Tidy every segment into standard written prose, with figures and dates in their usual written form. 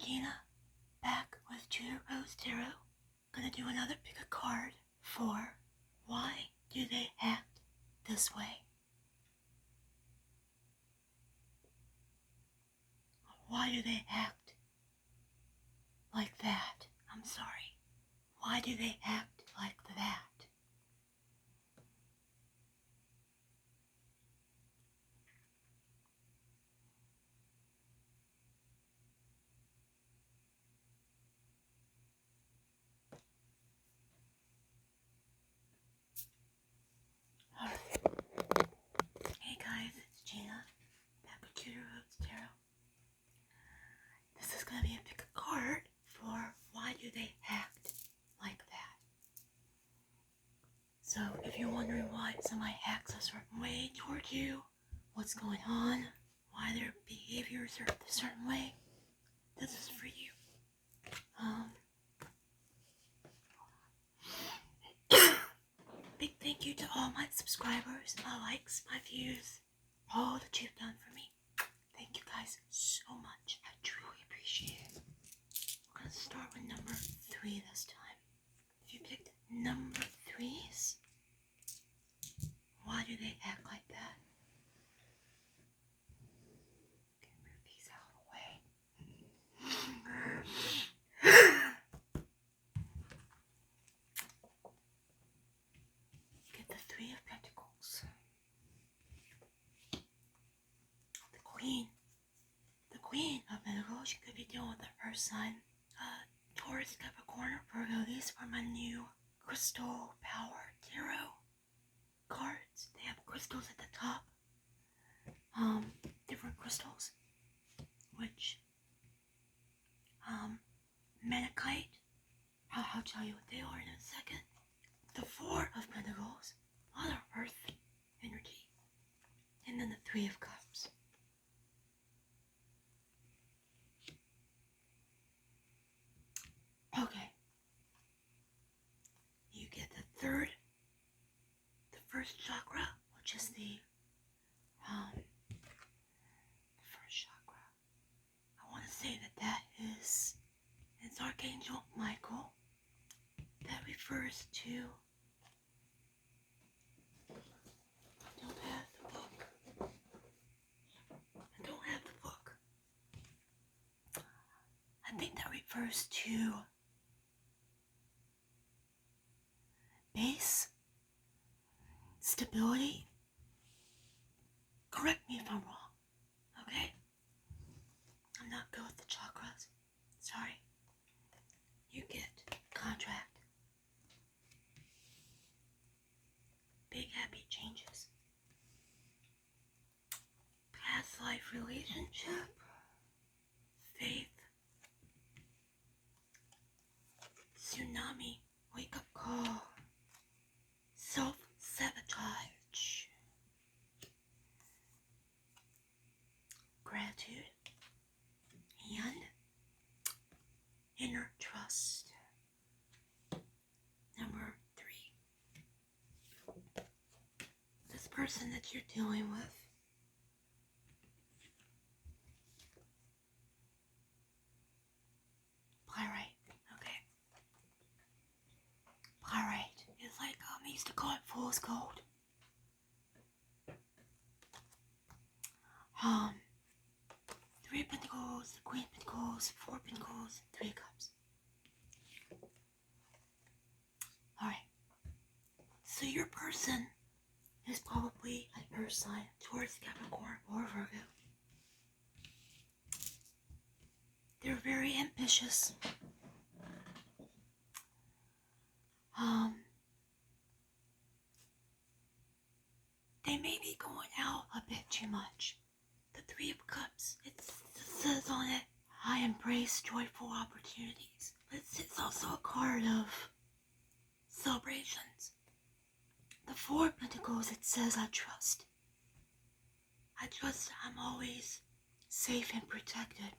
Gina, back with TudorRoseTarot. Gonna do another pick a card for why do they act this way? Why do they act like that? I'm sorry. Why do they act like that? Hey guys, it's Gina, back with TudorRoseTarot. This is gonna be a pick a card for why do they act like that. So if you're wondering why somebody acts a certain way towards you, what's going on, why their behaviors are a certain way, this is for you. Big thank you to all my subscribers, my likes, my views, all that you've done for me. Thank you guys so much. I truly appreciate it. We're going to start with number 3 this time. If you picked number 3s, why do they act like that? Okay, move these out of the way. Get the 3 of Pentacles. The Queen of Pentacles. You could be dealing with the first sign. Taurus, Capricorn, or Virgo. These are my new Crystal Power Tarot cards. They have crystals at the top. Different crystals. Which, Manakite. I'll tell you what they are in a second. The 4 of Pentacles. Other Earth energy. And then the 3 of Cups. Okay. You get the first chakra, which is the first chakra. I want to say that is, it's Archangel Michael. That refers to, I don't have the book. I think that refers to base, stability. Correct me if I'm wrong, okay? I'm not good with the chakras. Sorry. You get contract. Big happy changes. Past life relationship. Faith. Tsunami. Wake up call. Self-sabotage. Gratitude. And inner trust. Number 3. This person that you're dealing with pyrite. Okay. Pyrite is like, I used to call it fool's gold. 3 of Pentacles, Queen of Pentacles, 4 of Pentacles, 3 of Cups. Alright. So your person is probably an earth sign, Taurus, Capricorn, or Virgo. They're very ambitious. They may be going out a bit too much. The 3 of Cups, it says on it, I embrace joyful opportunities. But it's also a card of celebrations. The 4 of Pentacles, it says I trust. I trust I'm always safe and protected.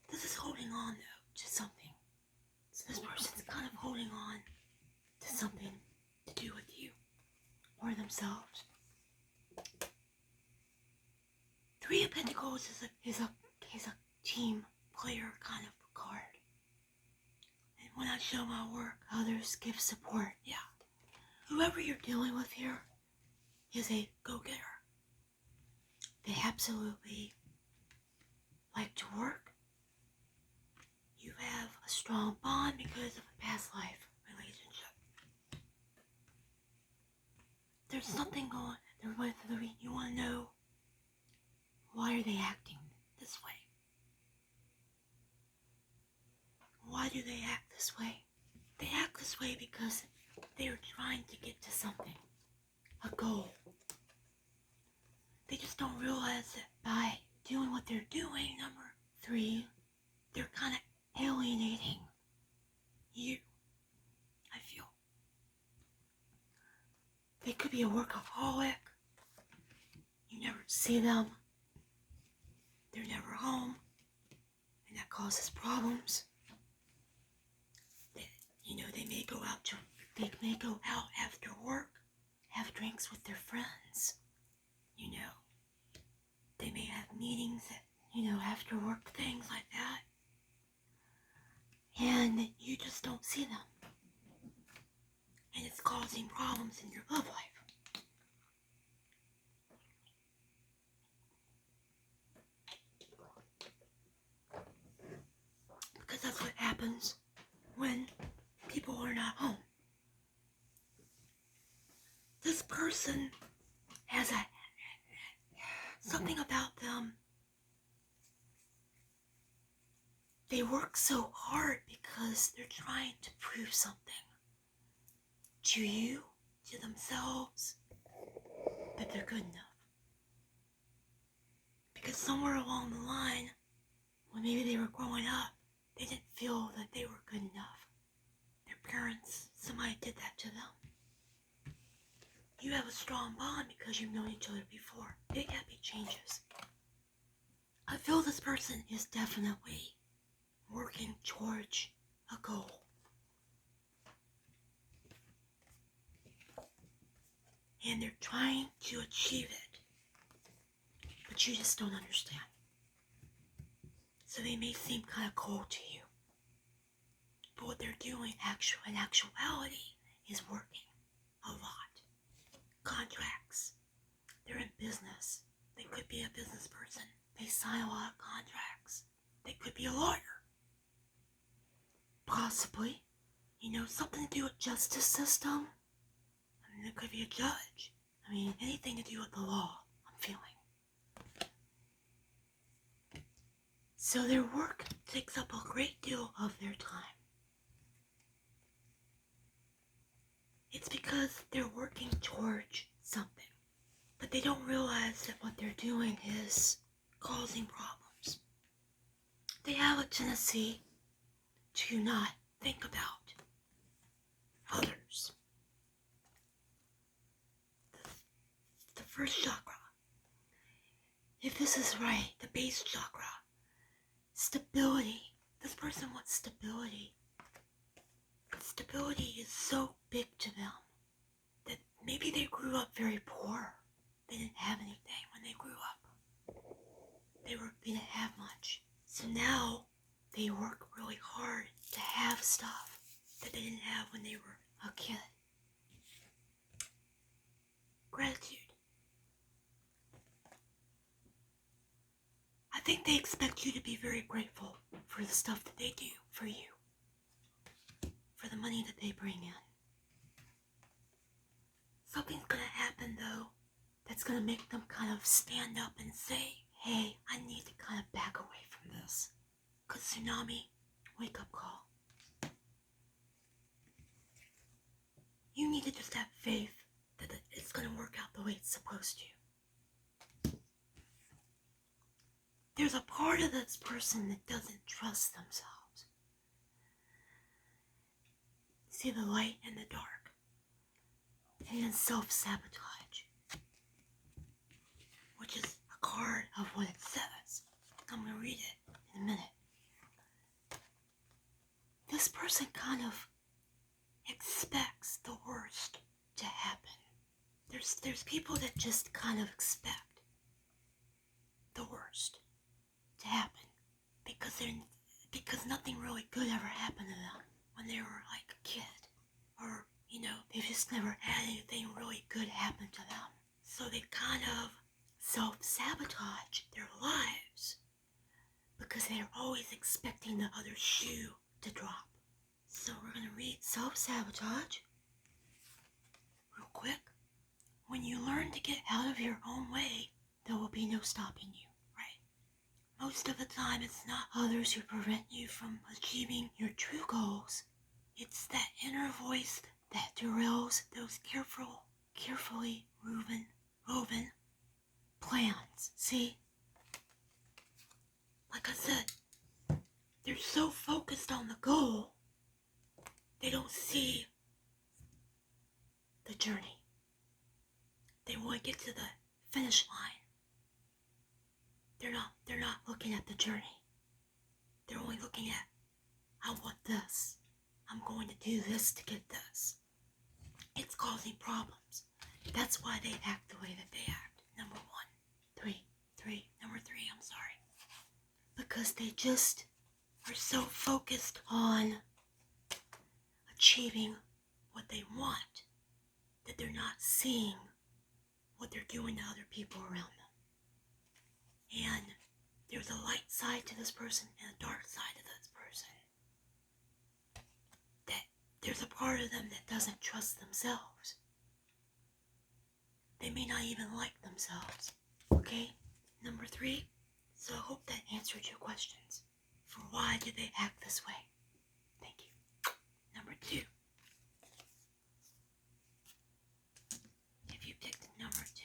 This is holding on, though, to something. So this person's kind of holding on to something to do with you or themselves. 3 of Pentacles is a team player kind of card. I show my work, others give support. Yeah. Whoever you're dealing with here is a go-getter. They absolutely like to work. You have a strong bond because of a past life relationship. There's something going on. You want to know, why are they acting this way? Why do they act this way? They act this way because they are trying to get to something, a goal. They just don't realize that by doing what they're doing, number 3, they're kind of alienating you, I feel. They could be a workaholic. You never see them. They're never home. And that causes problems. They may go out after work, have drinks with their friends. They may have meetings after work, things like that. And you just don't see them. And it's causing problems in your love life. Because that's what happens when people are not home. This person has something about them. They work so hard because they're trying to prove something to you, to themselves, that they're good enough. Because somewhere along the line, when maybe they were growing up, they didn't feel that they were good enough. Their parents, somebody did that to them. You have a strong bond because you've known each other before. Big happy changes. I feel this person is definitely working towards a goal. And they're trying to achieve it. But you just don't understand. So they may seem kind of cold to you. But what they're doing in actuality is working a lot. Contracts. They're in business. They could be a business person. They sign a lot of contracts. They could be a lawyer. Possibly. Something to do with justice system. It could be a judge. Anything to do with the law, I'm feeling. So their work takes up a great deal of their time. It's because they're working towards something. But they don't realize that what they're doing is causing problems. They have a tendency to not think about others. The first chakra. If this is right, the base chakra. Stability. This person wants stability. But stability is so big to them that maybe they grew up very poor. They didn't have anything when they grew up. They didn't have much. So now they work really hard to have stuff that they didn't have when they were a kid. Gratitude. I think they expect you to be very grateful for the stuff that they do for you. For the money that they bring in. Something's gonna happen though that's gonna make them kind of stand up and say, hey, I need to kind of back away from this. Cause tsunami, wake up call. You need to just have faith that it's gonna work out the way it's supposed to. There's a part of this person that doesn't trust themselves. See the light and the dark. And then self-sabotage. Which is a card of what it says. I'm going to read it in a minute. This person kind of expects the worst to happen. There's people that just kind of expect the worst to happen because nothing really good ever happened to them when they were like a kid. Or, they just never had anything really good happen to them. So they kind of self-sabotage their lives because they're always expecting the other shoe to drop. So we're going to read self-sabotage real quick. When you learn to get out of your own way, there will be no stopping you, right? Most of the time, it's not others who prevent you from achieving your true goals. It's that inner voice that derails those carefully woven plans. See? Like I said, they're so focused on the goal, they don't see the journey. They want to get to the finish line. They're not looking at the journey. They're only looking at, I want this. I'm going to do this to get this. It's causing problems. That's why they act the way that they act. Number three, I'm sorry. Because they just are so focused on achieving what they want that they're not seeing what they're doing to other people around them. And there's a light side to this person and a dark side to this person. That there's a part of them that doesn't trust themselves. They may not even like themselves. Okay? Number 3. So I hope that answered your questions. For why do they act this way? Thank you. Number 2. If you picked number 2,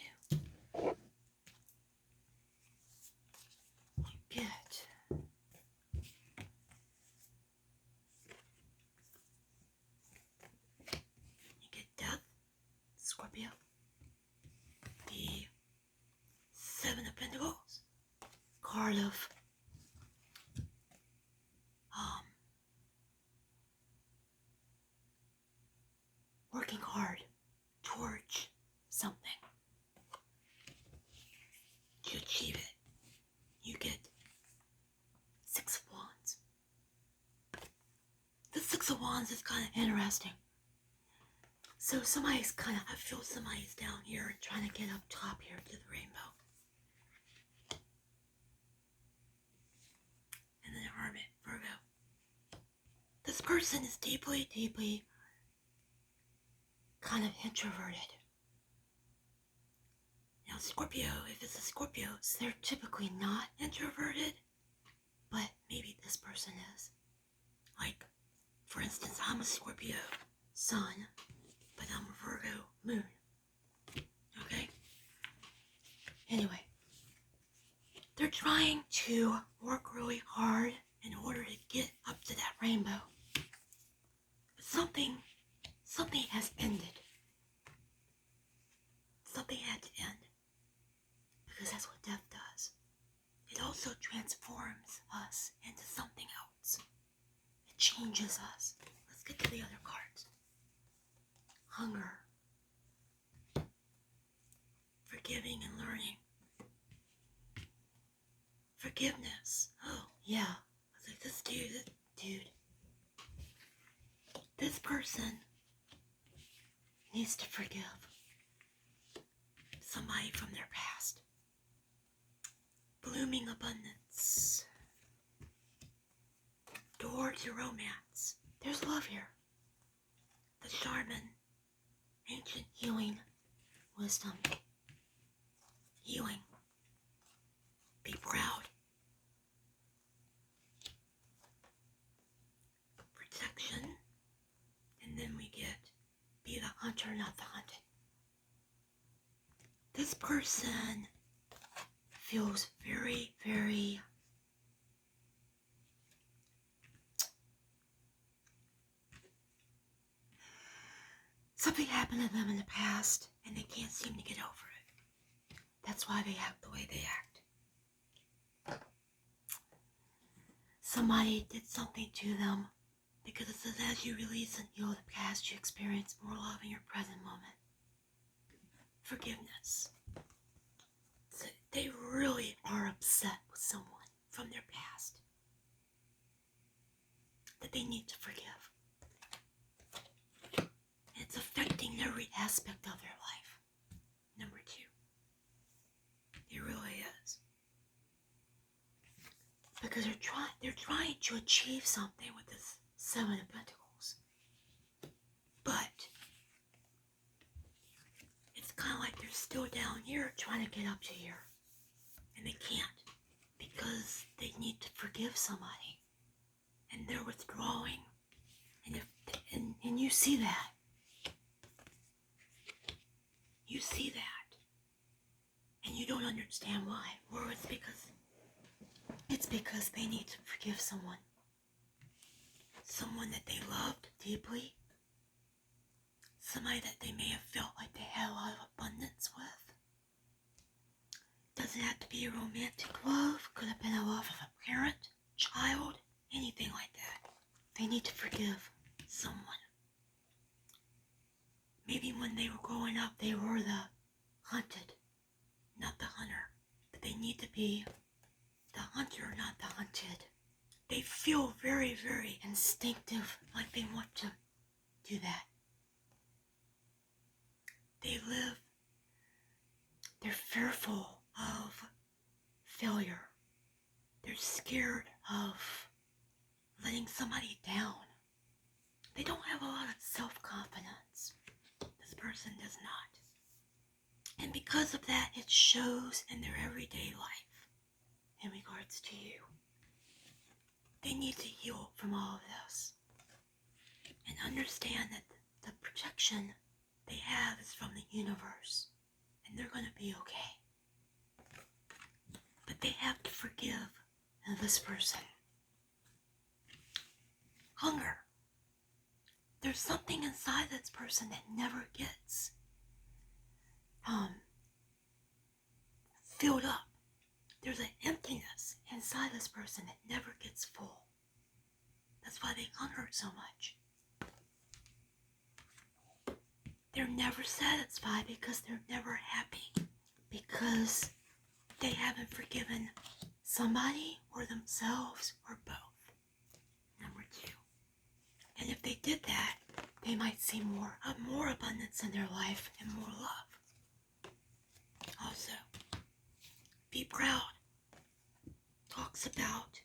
you get Death, Scorpio, the 7 of Pentacles, card of working hard towards something to achieve it. You get 6 of Wands. The 6 of Wands is kind of interesting. So I feel somebody's down here and trying to get up top here to the rainbow. And then the Hermit, Virgo. This person is deeply kind of introverted. Now Scorpio, if it's a Scorpio, they're typically not introverted, but maybe this person is. Like, for instance, I'm a Scorpio sun, but I'm a Virgo moon. Okay? Anyway, they're trying to work really hard in order to get up to that rainbow. But something has ended. Something had to end. Because that's what death does. It also transforms us into something else. It changes us. Let's get to the other cards. Hunger. Forgiving and learning. Forgiveness. Oh, yeah. I was like, this dude. This person needs to forgive somebody from their past. Blooming abundance. Door to romance. There's love here. The shaman. Ancient healing. Wisdom. Healing. Be proud. Protection. And then we get be the hunter, not the hunted. This person feels very something happened to them in the past and they can't seem to get over it. That's why they act the way they act. Somebody did something to them, because it says as you release and heal the past, you experience more love in your present moment. Forgiveness. So they really are upset with someone from their past that they need to forgive. it's affecting every aspect of their life. Number 2. It really is. Because they're trying to achieve something with this 7 of Pentacles. But it's kind of like they're still down here trying to get up to here. And they can't. Because they need to forgive somebody. And they're withdrawing. And you see that. You see that. And you don't understand why. Or it's because they need to forgive someone. Someone that they loved deeply. Somebody that they may have felt like they had a lot of abundance with. Doesn't have to be a romantic love. Could have been a love of a parent, child, anything like that. They need to forgive someone. Maybe when they were growing up, they were the hunted, not the hunter. But they need to be the hunter, not the hunted. They feel very, very instinctive, like they want to do that. They're fearful of failure. They're scared of letting somebody down. They don't have a lot of self-confidence. This person does not. And because of that, it shows in their everyday life in regards to you. They need to heal from all of this and understand that the protection they have is from the universe, and they're going to be okay. But they have to forgive this person. Hunger. There's something inside this person that never gets filled up. There's an emptiness inside this person that never gets full. That's why they hunger so much. They're never satisfied because they're never happy. Because they haven't forgiven somebody or themselves or both. Number 2. And if they did that, they might see more abundance in their life and more love. Also, be proud. Talks about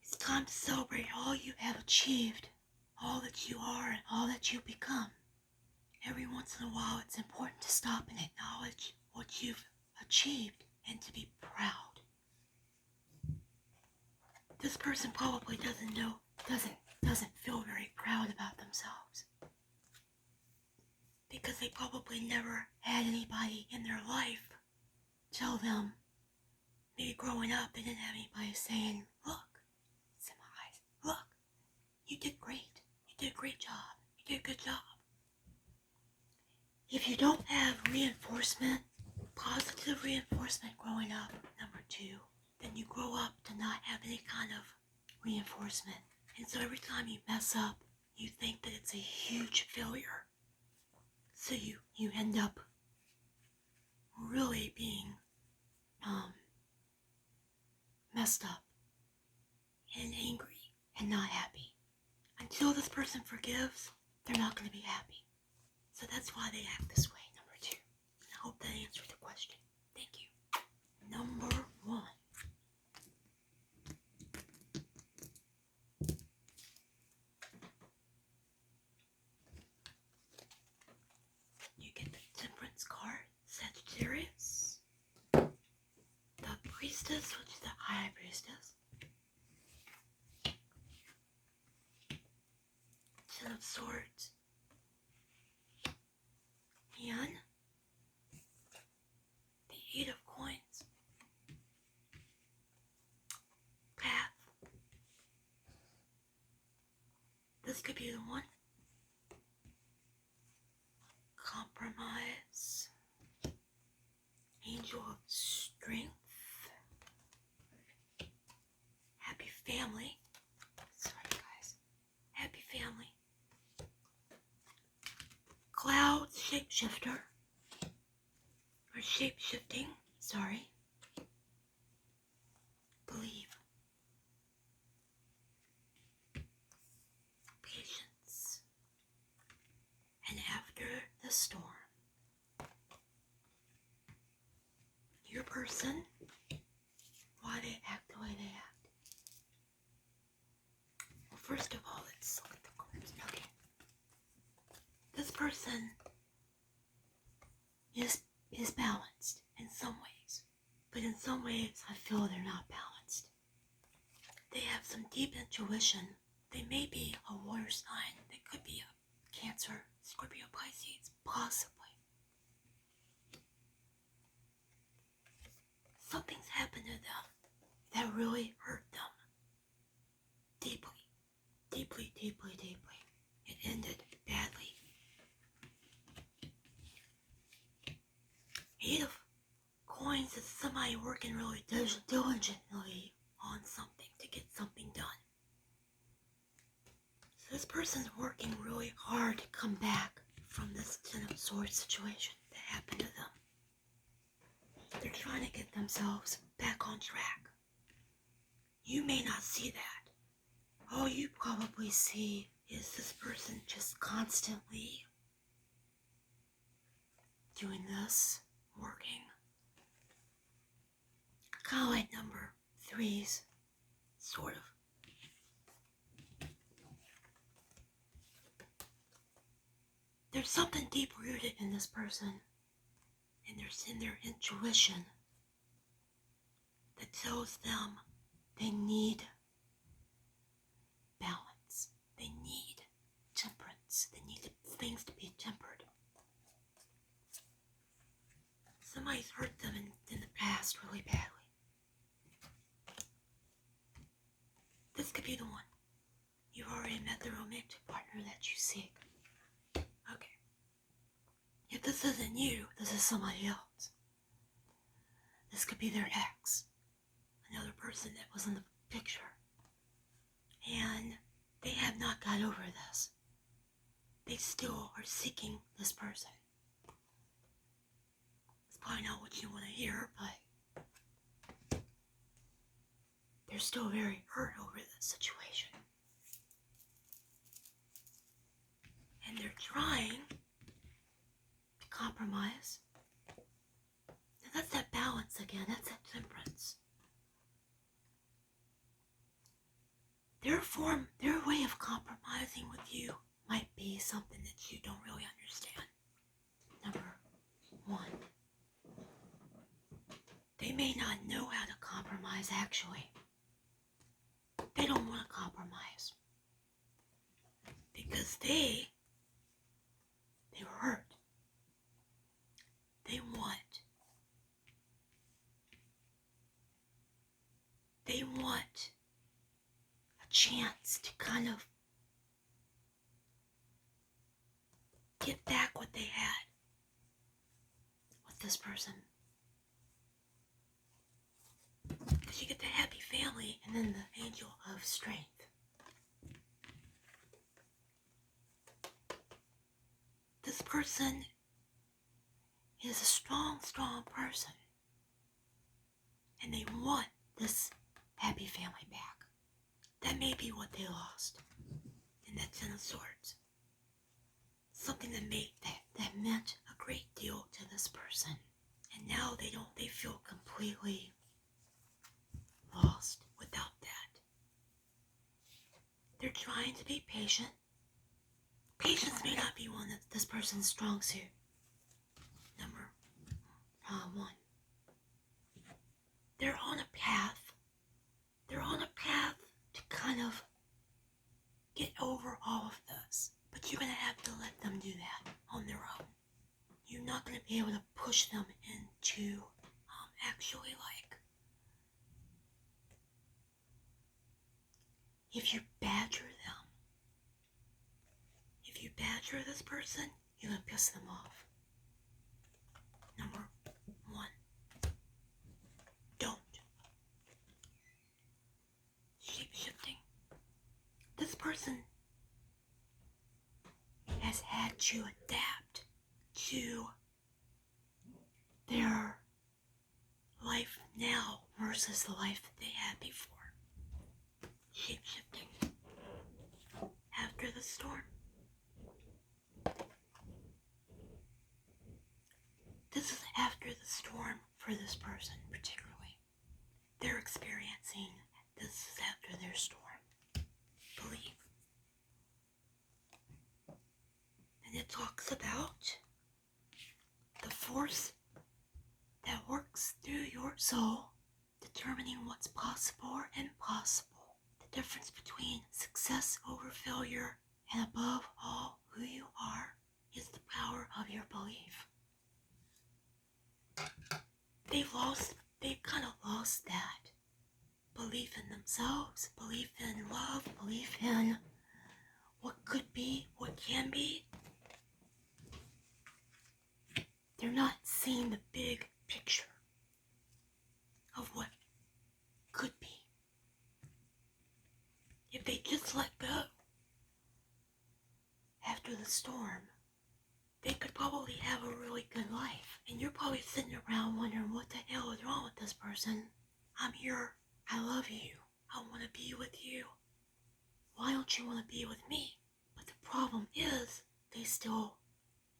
it's time to celebrate all you have achieved, all that you are and all that you become. Every once in a while, it's important to stop and acknowledge what you've achieved and to be proud. This person probably doesn't feel very proud about themselves. Because they probably never had anybody in their life tell them, maybe growing up, they didn't have anybody saying, look, it's in my eyes, look, you did great. You did a great job. You did a good job. If you don't have reinforcement, positive reinforcement growing up, number 2, then you grow up to not have any kind of reinforcement. And so every time you mess up, you think that it's a huge failure. So you end up really being messed up and angry and not happy. Until this person forgives, they're not going to be happy. So that's why they act this way, number 2. And I hope that answered the question. Thank you. Number 1. You get the Temperance card, Sagittarius. The Priestess, which is the High Priestess. Ten of Swords. And the 8 of Coins. Path. This could be the one. Compromise. Angel of Strength. Happy Family. Sorry guys. Happy Family. Cloud Shapeshifter. Or Shapeshifting. Sorry. Believe. Patience. person, why they act the way they act. Well, first of all, let's look at the cards. Okay. This person is balanced in some ways, but in some ways I feel they're not balanced. They have some deep intuition. They may be a water sign. They could be a Cancer, Scorpio, Pisces, possibly. Something's happened to them that really hurt them. Deeply, deeply, deeply, deeply. It ended badly. 8 of Coins is somebody working really diligently on something to get something done. So this person's working really hard to come back from this Ten of Swords situation that happened to them. They're trying to get themselves back on track. You may not see that. All you probably see is this person just constantly doing this, working. Kind of like number 3s, sort of. There's something deep rooted in this person, and there's in their intuition that tells them they need balance. They need temperance. They need things to be tempered. Somebody's hurt them in the past really badly. This could be the one. You've already met the romantic partner that you seek. Okay. If this isn't you, this is somebody else. This could be their ex. Another person that was in the picture. And they have not got over this. They still are seeking this person. It's probably not what you want to hear, but they're still very hurt over this situation. And they're trying to compromise. And that's that balance again. That's that temperance. Their way of compromising with you might be something that you don't really understand. Number 1. They may not know how to compromise actually. They don't want to compromise. Because they were hurt. They want a chance to kind of get back what they had with this person. Because you get the happy family and then the angel of strength. This person is a strong, strong person. And they want this happy family back. That may be what they lost in that Ten of Swords. Something that meant a great deal to this person. And now they feel completely lost without that. They're trying to be patient. Patience may not be one of this person's strong suit. Number 1. They're on a path. They're on a path to kind of get over all of this. But you're going to have to let them do that on their own. You're not going to be able to push them into actually like, if you badger them, if you badger this person, you're going to piss them off. Number 1. Don't. Shape-shifting. This person has had to adapt to their life now versus the life that they had before. Shape-shifting. After the storm. This is after the storm for this person particularly. possible. The difference between success over failure and above all who you are is the power of your belief. They've kind of lost that. Belief in themselves, belief in love, belief in what could be, what can be. They're not seeing the big picture of what could be. If they just let go after the storm, they could probably have a really good life. And you're probably sitting around wondering, what the hell is wrong with this person? I'm here. I love you. I want to be with you. Why don't you want to be with me? But the problem is, they still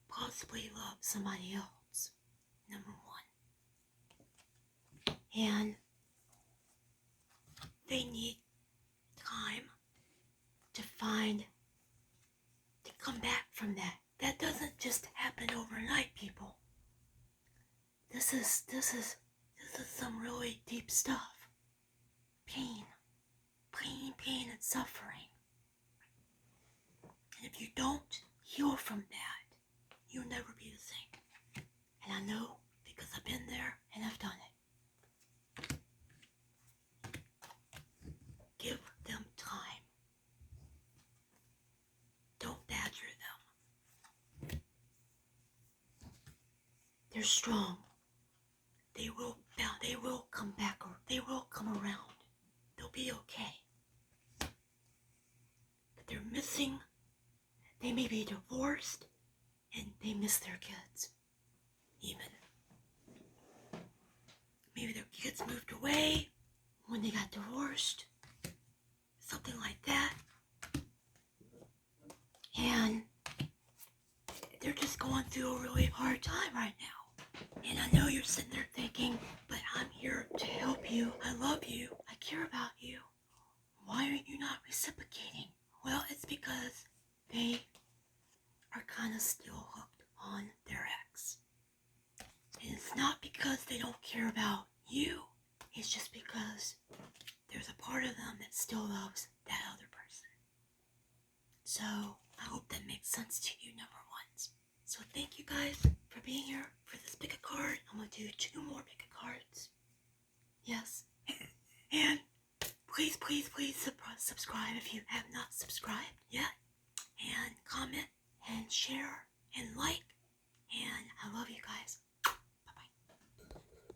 possibly love somebody else. Number one. And they need time to come back from that. That doesn't just happen overnight, people. This is some really deep stuff. Pain and suffering. And if you don't heal from that, you'll never be the same. And I know, because I've been there and I've done it. Give them time. Don't badger them. They're strong. They will come back, or they will come around. They'll be okay. But they're missing. They may be divorced, and they miss their kids. Even. Maybe their kids moved away when they got divorced. Something like that. And they're just going through a really hard time right now. And I know you're sitting there thinking, but I'm here to help you. I love you. I care about you. Why are you not reciprocating? Well, it's because they are kind of still hooked on their ex. And it's not because they don't care about you. It's just because there's a part of them that still loves that other person. So, I hope that makes sense to you, number ones. So thank you guys for being here for this pick a card. I'm going to do 2 more pick a cards. Yes. And please subscribe if you have not subscribed yet. And comment and share and like